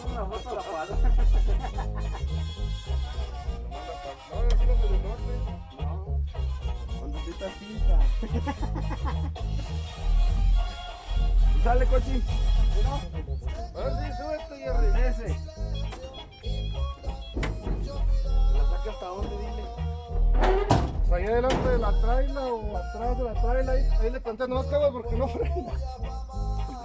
Una foto a la pala. No, yo quiero de norte. No. Con tantita cinta. Sale, cochi. A ver, sí, súbete, Jerry. Ese. ¿La saca hasta dónde, dile? Pues ahí adelante de la traila o atrás de la traila, ahí le planteas, nomás cago porque no frena.